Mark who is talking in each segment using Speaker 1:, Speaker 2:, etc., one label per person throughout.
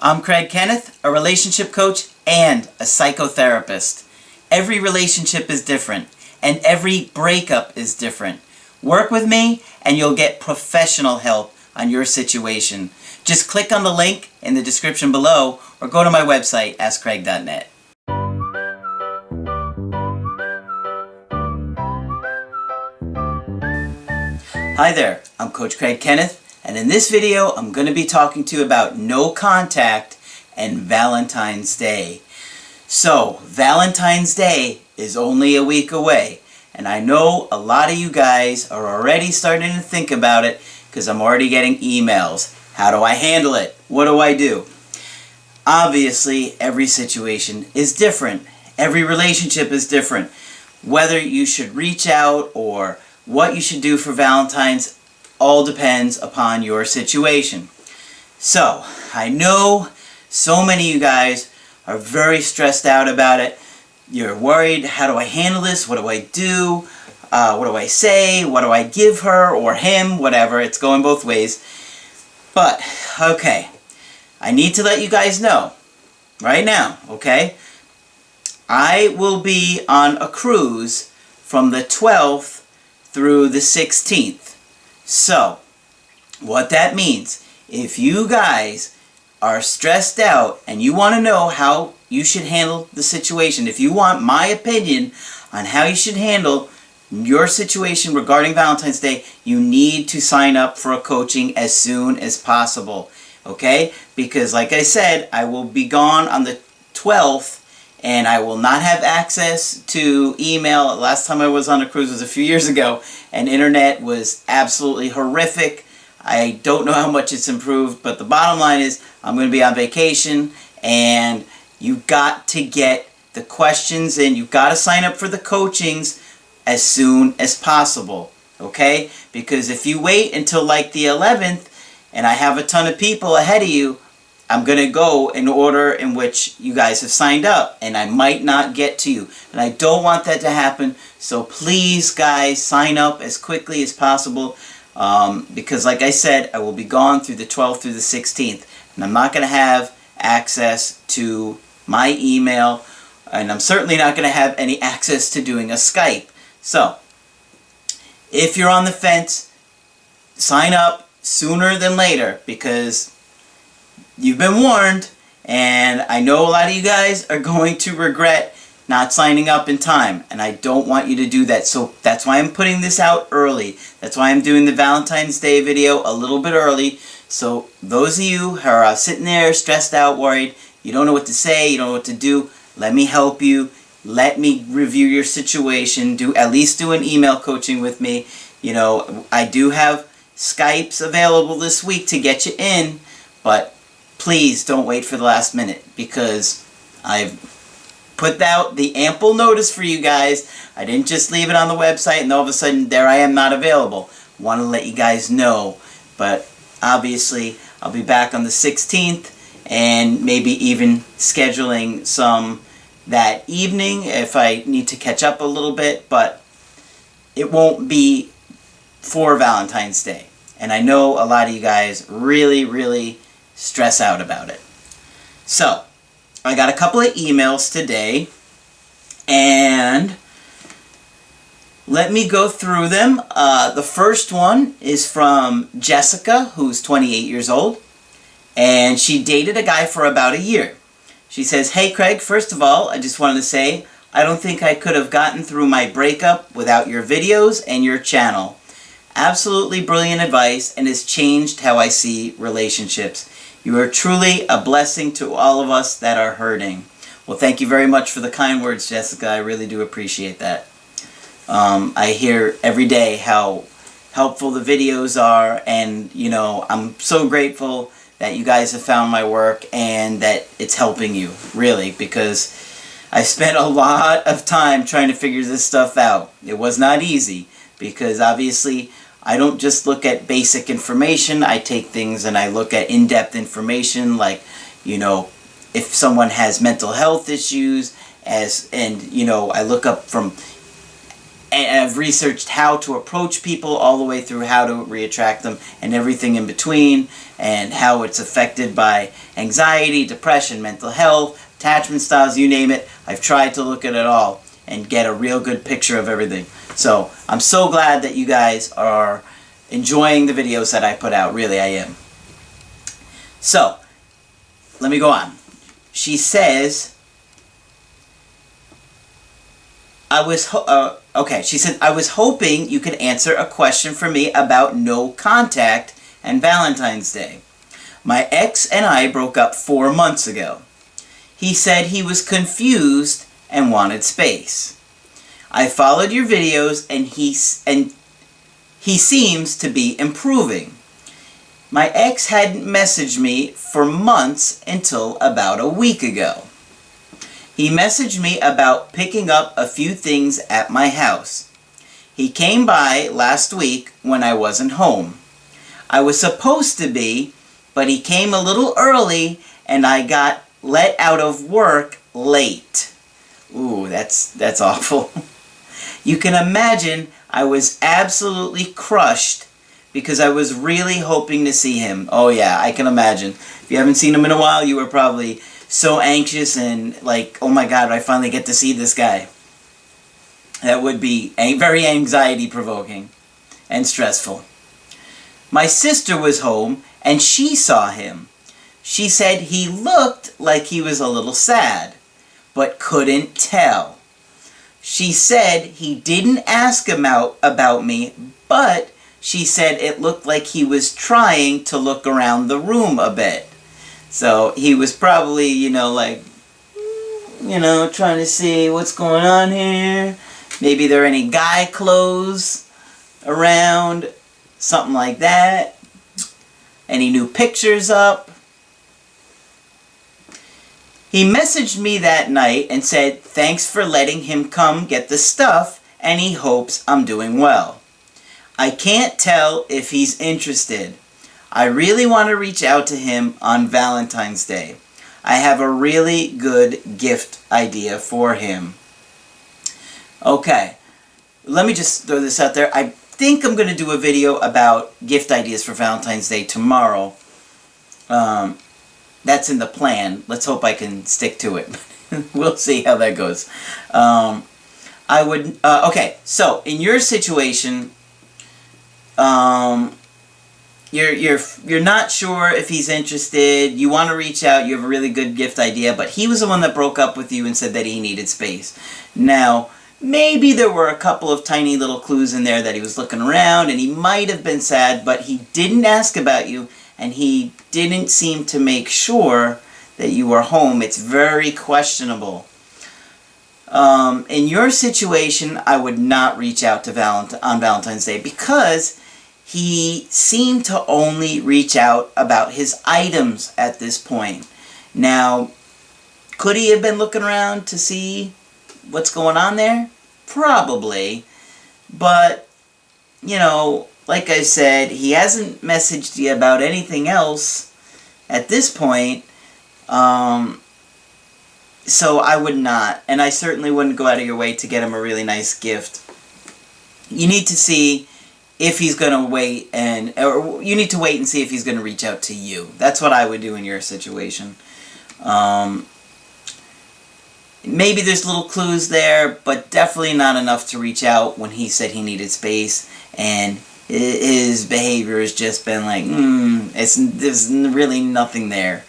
Speaker 1: I'm Craig Kenneth, a relationship coach and a psychotherapist. Every relationship is different, and every breakup is different. Work with me, and you'll get professional help on your situation. Just click on the link in the description below, or go to my website, askcraig.net. Hi there, I'm Coach Craig Kenneth, and in this video I'm going to be talking to you about no contact and Valentine's Day. So, Valentine's Day is only a week away, and I know a lot of you guys are already starting to think about it because I'm already getting emails. How do I handle it? What do I do? Obviously, every situation is different. Every relationship is different. Whether you should reach out or what you should do for Valentine's all depends upon your situation. So, I know so many of you guys are very stressed out about it. You're worried, how do I handle this? What do I do? What do I say? What do I give her or him? Whatever, it's going both ways. But, okay, I need to let you guys know right now, okay? I will be on a cruise from the 12th through the 16th. So, what that means, if you guys are stressed out and you want to know how you should handle the situation, if you want my opinion on how you should handle your situation regarding Valentine's Day, you need to sign up for a coaching as soon as possible, okay? Because like I said, I will be gone on the 12th and I will not have access to email. Last time I was on a cruise was a few years ago, and internet was absolutely horrific. I don't know how much it's improved, but the bottom line is I'm going to be on vacation, and you've got to get the questions in. You've got to sign up for the coachings as soon as possible, okay? Because if you wait until like the 11th, and I have a ton of people ahead of you, I'm going to go in order in which you guys have signed up, and I might not get to you. And I don't want that to happen, so please, guys, sign up as quickly as possible, because like I said, I will be gone through the 12th through the 16th, and I'm not going to have access to my email, and I'm certainly not going to have any access to doing a Skype. So, if you're on the fence, sign up sooner than later, because you've been warned, and I know a lot of you guys are going to regret not signing up in time, and I don't want you to do that. So that's why I'm putting this out early. That's why I'm doing the Valentine's Day video a little bit early. So those of you who are sitting there stressed out, worried, you don't know what to say, you don't know what to do, let me help you. Let me review your situation. At least do an email coaching with me. You know, I do have Skypes available this week to get you in, but please don't wait for the last minute, because I've put out the ample notice for you guys. I didn't just leave it on the website and all of a sudden there I am not available. Want to let you guys know. But obviously I'll be back on the 16th, and maybe even scheduling some that evening if I need to catch up a little bit, but it won't be for Valentine's Day. And I know a lot of you guys really stress out about it. So, I got a couple of emails today, and let me go through them. The first one is from Jessica, who's 28 years old, and she dated a guy for about a year. She says, "Hey Craig, first of all, I just wanted to say, I don't think I could have gotten through my breakup without your videos and your channel. Absolutely brilliant advice, and has changed how I see relationships. You are truly a blessing to all of us that are hurting." Well, thank you very much for the kind words, Jessica. I really do appreciate that. I hear every day how helpful the videos are, and you know, I'm so grateful that you guys have found my work and that it's helping you, really, because I spent a lot of time trying to figure this stuff out. It was not easy, because obviously I don't just look at basic information. I take things and I look at in-depth information, like, you know, if someone has mental health issues, and you know, I look up from and I've researched how to approach people all the way through how to reattract them and everything in between, and how it's affected by anxiety, depression, mental health, attachment styles, you name it. I've tried to look at it all and get a real good picture of everything. So I'm so glad that you guys are enjoying the videos that I put out. Really, I am. So let me go on. She says, she said, I was hoping you could answer a question for me about no contact and Valentine's Day. My ex and I broke up 4 months ago. He said he was confused and wanted space. I followed your videos and he seems to be improving. My ex hadn't messaged me for months until about a week ago. He messaged me about picking up a few things at my house. He came by last week when I wasn't home. I was supposed to be, but he came a little early and I got let out of work late. Ooh, that's awful. You can imagine I was absolutely crushed because I was really hoping to see him. Oh yeah, I can imagine. If you haven't seen him in a while, you were probably so anxious and like, oh my God, I finally get to see this guy. That would be very anxiety provoking and stressful. My sister was home and she saw him. She said he looked like he was a little sad, but couldn't tell. She said he didn't ask him about me, but she said it looked like he was trying to look around the room a bit. So he was probably, trying to see what's going on here. Maybe there are any guy clothes around, something like that. Any new pictures up? He messaged me that night and said, thanks for letting him come get the stuff, and he hopes I'm doing well. I can't tell if he's interested. I really want to reach out to him on Valentine's Day. I have a really good gift idea for him. Okay, let me just throw this out there. I think I'm going to do a video about gift ideas for Valentine's Day tomorrow. That's in the plan. Let's hope I can stick to it. We'll see how that goes. Okay, so in your situation, you're not sure if he's interested. You want to reach out. You have a really good gift idea, but he was the one that broke up with you and said that he needed space. Now, maybe there were a couple of tiny little clues in there that he was looking around and he might have been sad, but he didn't ask about you and he didn't seem to make sure that you were home. It's very questionable. In your situation, I would not reach out to on Valentine's Day because he seemed to only reach out about his items at this point. Now, could he have been looking around to see what's going on there? Probably. But, like I said, he hasn't messaged you about anything else at this point. So I would not. And I certainly wouldn't go out of your way to get him a really nice gift. You need to see if he's going to wait, or you need to wait and see if he's going to reach out to you. That's what I would do in your situation. Maybe there's little clues there, but definitely not enough to reach out when he said he needed space, and his behavior has just been like, there's really nothing there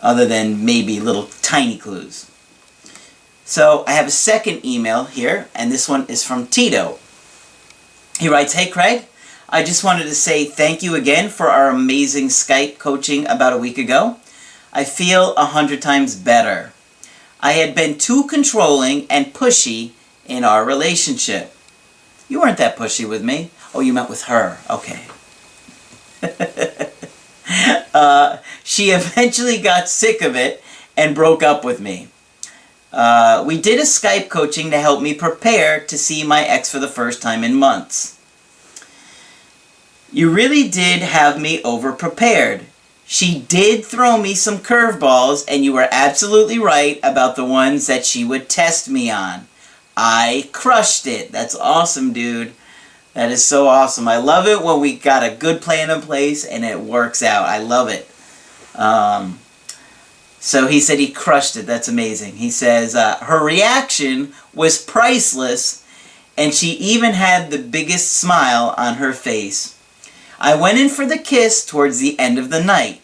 Speaker 1: other than maybe little tiny clues. So I have a second email here, and this one is from Tito. He writes, hey Craig, I just wanted to say thank you again for our amazing Skype coaching about a week ago. I feel 100 times better. I had been too controlling and pushy in our relationship. You weren't that pushy with me. Oh, you meant with her. Okay. She eventually got sick of it and broke up with me. We did a Skype coaching to help me prepare to see my ex for the first time in months. You really did have me over-prepared. She did throw me some curveballs, and you were absolutely right about the ones that she would test me on. I crushed it. That's awesome, dude. That is so awesome. I love it when we got a good plan in place and it works out. I love it. So he said he crushed it. That's amazing. He says her reaction was priceless, and she even had the biggest smile on her face. I went in for the kiss towards the end of the night.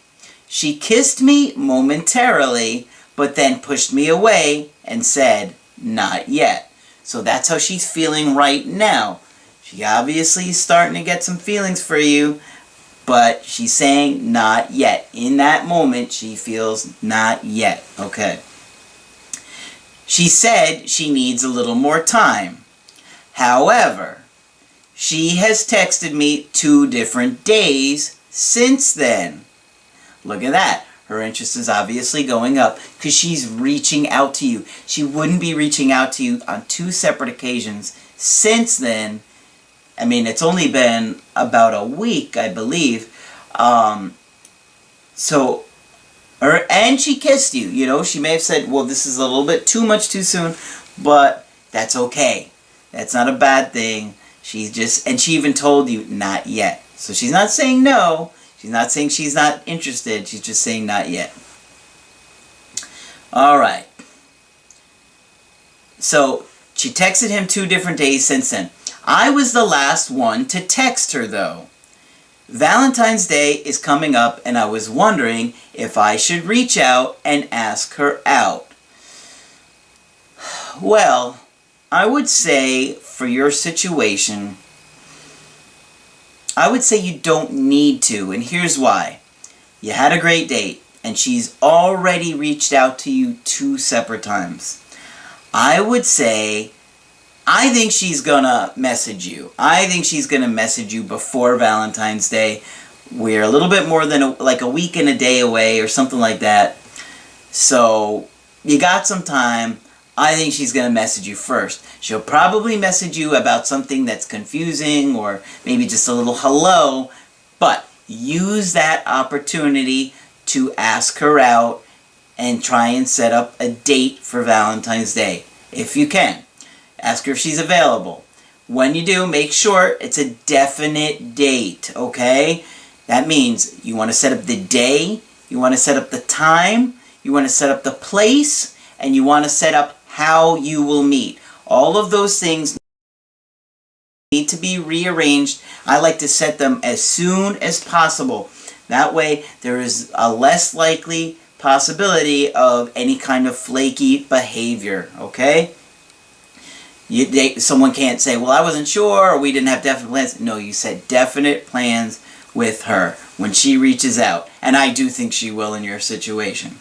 Speaker 1: She kissed me momentarily, but then pushed me away and said, "Not yet." So that's how she's feeling right now. She obviously is starting to get some feelings for you, but she's saying not yet. In that moment, she feels not yet. Okay. She said she needs a little more time. However, she has texted me 2 different days since then. Look at that. Her interest is obviously going up because she's reaching out to you. She wouldn't be reaching out to you on 2 separate occasions since then. I mean, it's only been about a week, I believe. And she kissed you. You know, she may have said, well, this is a little bit too much too soon, but that's okay. That's not a bad thing. And she even told you, not yet. So she's not saying no. She's not saying she's not interested. She's just saying not yet. All right. So she texted him 2 different days since then. I was the last one to text her, though. Valentine's Day is coming up, and I was wondering if I should reach out and ask her out. Well, I would say for your situation, I would say you don't need to, and here's why. You had a great date, and she's already reached out to you 2 separate times. I would say, I think she's gonna message you. I think she's gonna message you before Valentine's Day. We're a little bit more than like a week and a day away or something like that. So you got some time. I think she's gonna message you first. She'll probably message you about something that's confusing or maybe just a little hello, but use that opportunity to ask her out and try and set up a date for Valentine's Day if you can. Ask her if she's available. When you do, make sure it's a definite date, okay? That means you want to set up the day, you want to set up the time, you want to set up the place, and you want to set up how you will meet. All of those things need to be rearranged. I like to set them as soon as possible. That way, there is a less likely possibility of any kind of flaky behavior, okay? Someone can't say, well, I wasn't sure, or we didn't have definite plans. No, you set definite plans with her when she reaches out. And I do think she will in your situation.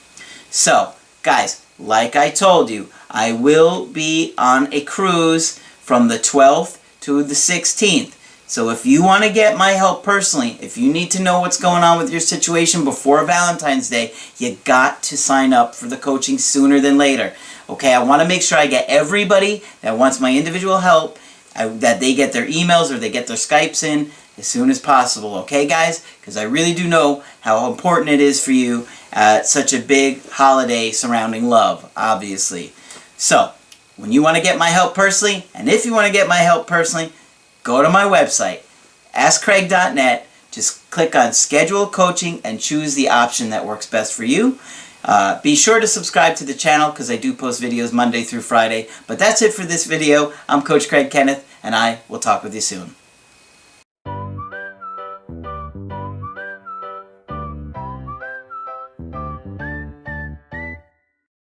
Speaker 1: So, guys, like I told you, I will be on a cruise from the 12th to the 16th. So if you want to get my help personally, if you need to know what's going on with your situation before Valentine's Day, you got to sign up for the coaching sooner than later. Okay, I want to make sure I get everybody that wants my individual help, that they get their emails or they get their Skypes in as soon as possible. Okay, guys? Because I really do know how important it is for you at such a big holiday surrounding love, obviously. So, when you want to get my help personally, and if you want to get my help personally, go to my website, askcraig.net. Just click on Schedule Coaching and choose the option that works best for you. Be sure to subscribe to the channel because I do post videos Monday through Friday. But that's it for this video. I'm Coach Craig Kenneth, and I will talk with you soon.